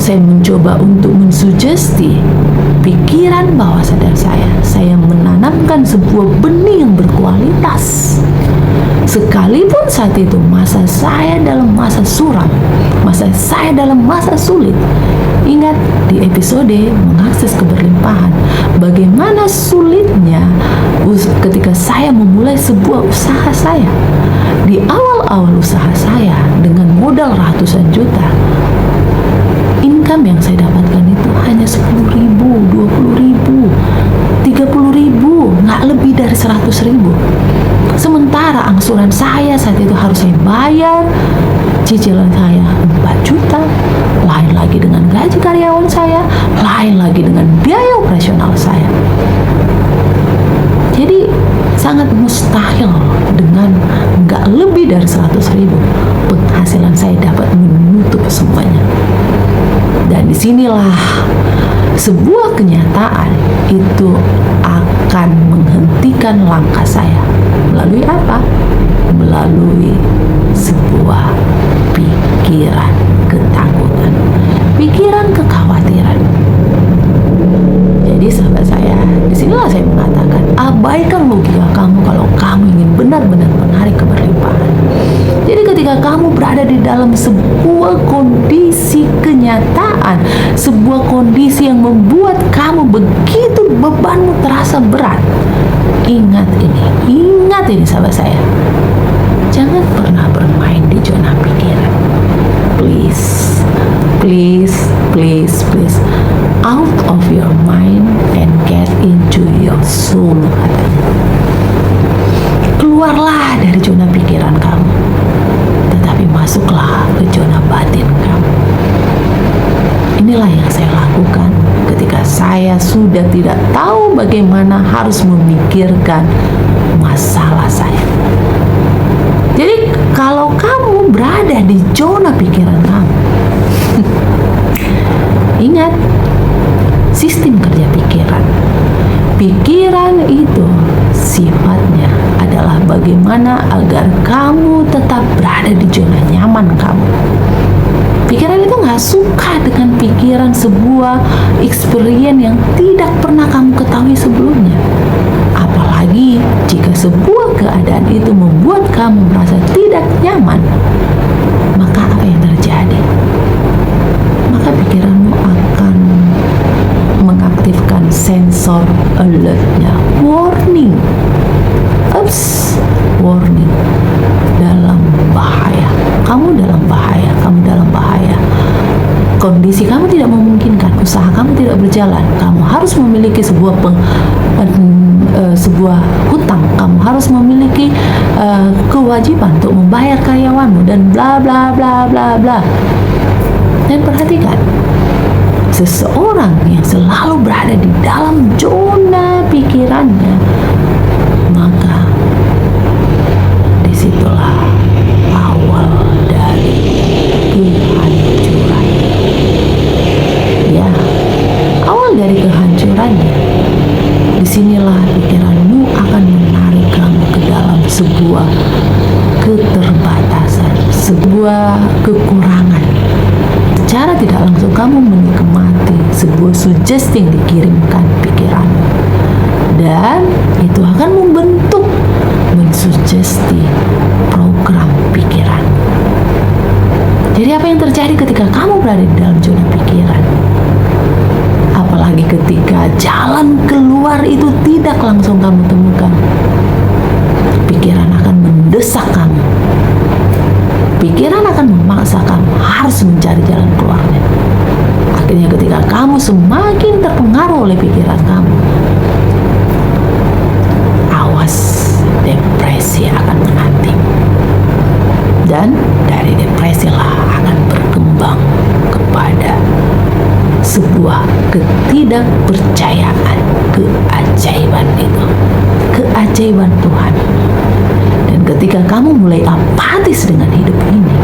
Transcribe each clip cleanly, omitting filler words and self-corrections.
saya mencoba untuk mensugesti pikiran bawah sadar saya menanamkan sebuah benih yang berkualitas. Sekalipun saat itu masa saya dalam masa suram, masa saya dalam masa sulit. Ingat di episode mengakses keberlimpahan, bagaimana sulitnya ketika saya memulai sebuah usaha saya. Di awal-awal usaha saya dengan modal ratusan juta, income yang saya dapatkan itu hanya 10.000, 20.000, 30.000, nggak lebih dari 100.000. Sementara angsuran saya saat itu harus saya bayar, cicilan saya 4 juta, lain lagi dengan gaji karyawan saya, lain lagi dengan biaya operasional saya. Jadi sangat mustahil dengan nggak lebih dari 100.000 penghasilan saya dapat menutup semuanya. Dan disinilah sebuah kenyataan itu akan menghentikan langkah saya. Melalui apa? Melalui sebuah pikiran ketakutan, pikiran kekhawatiran. Jadi sahabat saya, disinilah saya mengatakan, abaikan logika kamu kalau kamu ingin benar-benar menarik keberlimpahan. Jadi ketika kamu berada di dalam sebuah kondisi kenyataan, sebuah kondisi yang membuat kamu begitu bebanmu terasa berat, ingat ini sahabat saya, jangan pernah bermain di zona pikiran. Please, out of your mind and get into your soul, katanya. Keluarlah dari zona pikiran kamu, tetapi masuklah ke zona batin kamu. Inilah yang saya lakukan ketika saya sudah tidak tahu bagaimana harus memikirkan masalah saya. Jadi kalau kamu berada di zona pikiran kamu, ingat sistem kerja pikiran itu sifatnya adalah bagaimana agar kamu tetap berada di zona nyaman kamu. Pikiran itu nggak suka dengan pikiran sebuah experience yang tidak pernah kamu ketahui sebelumnya. Apalagi jika sebuah keadaan itu membuat kamu merasa tidak nyaman, maka apa yang terjadi? Maka pikiranmu akan mengaktifkan sensor alertnya. Warning, dalam bahaya. Kamu dalam bahaya. Kondisi kamu tidak memungkinkan, usaha kamu tidak berjalan. Kamu harus memiliki sebuah hutang. Kamu harus memiliki kewajiban untuk membayar karyawanmu dan bla bla bla bla bla. Dan perhatikan, seseorang yang selalu berada di dalam zona pikirannya, maka disitulah awal dari kehancuran. Ya, awal dari kehancurannya. Disinilah pikiranmu akan menarik kamu ke dalam sebuah keterbatasan, sebuah kekurangan. Secara tidak langsung kamu menikmati sebuah sugesti yang dikirimkan pikiran, dan itu akan membentuk, mensugesti program pikiran. Jadi apa yang terjadi ketika kamu berada di dalam zona pikiran? Apalagi ketika jalan keluar itu tidak langsung kamu temukan, pikiran akan mendesak kamu. Pikiran akan memaksa kamu harus mencari jalan keluarnya. Akhirnya ketika kamu semakin terpengaruh oleh pikiran kamu, awas, depresi akan menantimu. Dan dari depresi lah akan berkembang kepada sebuah ketidakpercayaan keajaiban itu, keajaiban Tuhan. Dan ketika kamu mulai apatis dengan hidup ini,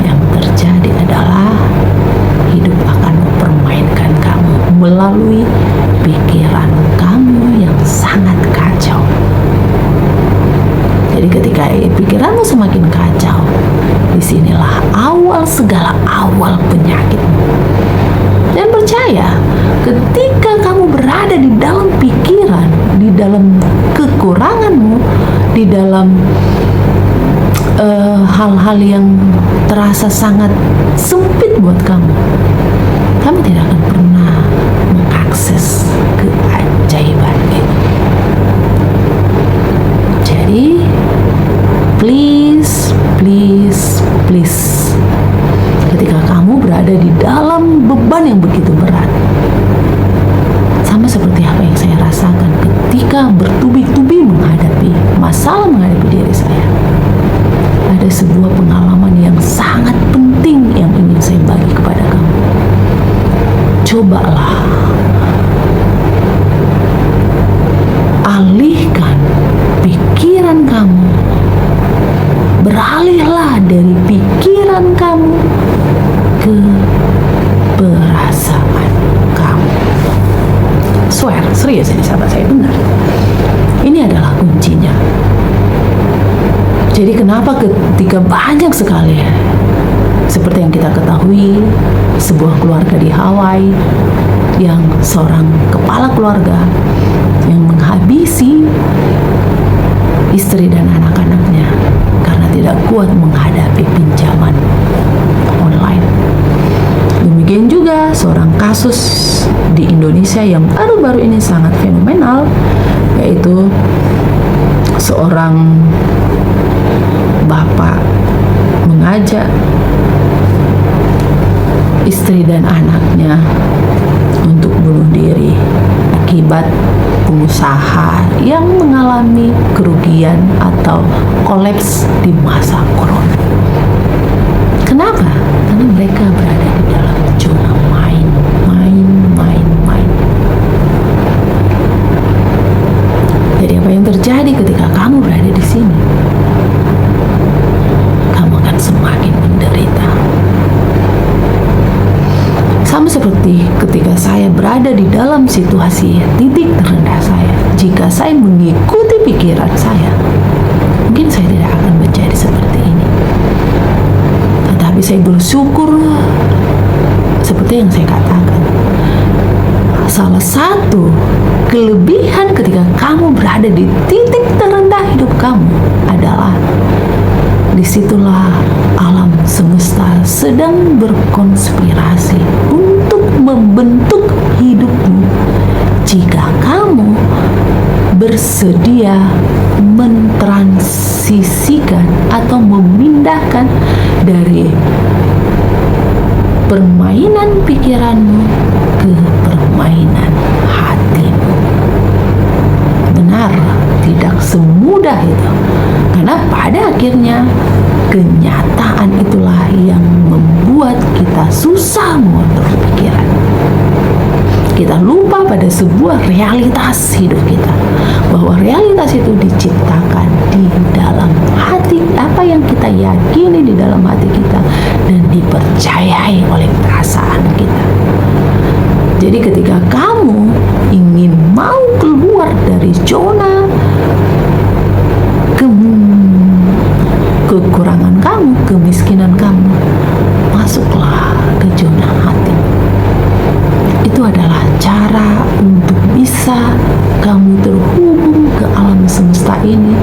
yang terjadi adalah hidup akan mempermainkan kamu melalui pikiran kamu yang sangat kacau. Jadi ketika pikiranmu semakin kacau, disinilah awal segala awal penyakitmu. Dan percaya, ketika kamu berada di dalam pikiran, di dalam kekuranganmu, di dalam hal-hal yang terasa sangat sempit buat kamu, kamu tidak akan pernah mengakses keajaiban itu. Jadi, please, ketika kamu berada di dalam beban yang begitu berat, sama seperti apa yang saya rasakan ketika bertubi-tubi menghadapi masalah, menghadapi diri saya, ada sebuah pengalaman yang sangat penting yang ingin saya bagi kepada kamu. Cobalah alihkan pikiran kamu, beralihlah dari pikiran kamu ke perasaan kamu. Swear, serius ini sahabat saya, benar. Ini adalah kuncinya. Jadi kenapa ketika banyak sekali, seperti yang kita ketahui, sebuah keluarga di Hawaii yang seorang kepala keluarga yang menghabisi istri dan anak-anaknya karena tidak kuat menghadapi pinjaman online. Demikian juga seorang kasus di Indonesia yang baru-baru ini sangat fenomenal, yaitu seorang bapak mengajak istri dan anaknya untuk bunuh diri akibat pengusaha yang mengalami kerugian atau kolaps di masa corona. Kenapa? Karena mereka berada di dalam zona main. Jadi apa yang terjadi ketika kamu berada di sini? Kamu akan semakin menderita. Sama seperti ketika saya berada di dalam situasi titik terendah saya, jika saya mengikuti pikiran saya, mungkin saya tidak akan menjadi seperti ini. Tetapi saya bersyukur, seperti yang saya katakan, salah satu kelebihan ketika kamu berada di titik terendah hidup kamu adalah disitulah alam semesta sedang berkonspirasi untuk membentuk hidupmu jika kamu bersedia mentransisikan atau memindahkan dari permainan pikiranmu ke permainan hatimu. Benar, tidak semudah itu. Karena pada akhirnya kenyataan itulah yang membuat kita susah mengontrol pikiran. Kita lupa pada sebuah realitas hidup kita, bahwa realitas itu diciptakan di dalam hati, apa yang kita yakini di dalam hati kita dan dipercayai oleh perasaan kita. Jadi ketika kamu ingin mau keluar dari zona kekurangan kamu, kemiskinan kamu, masuklah ke zona hati. Itu adalah cara untuk bisa kamu terhubung ke alam semesta ini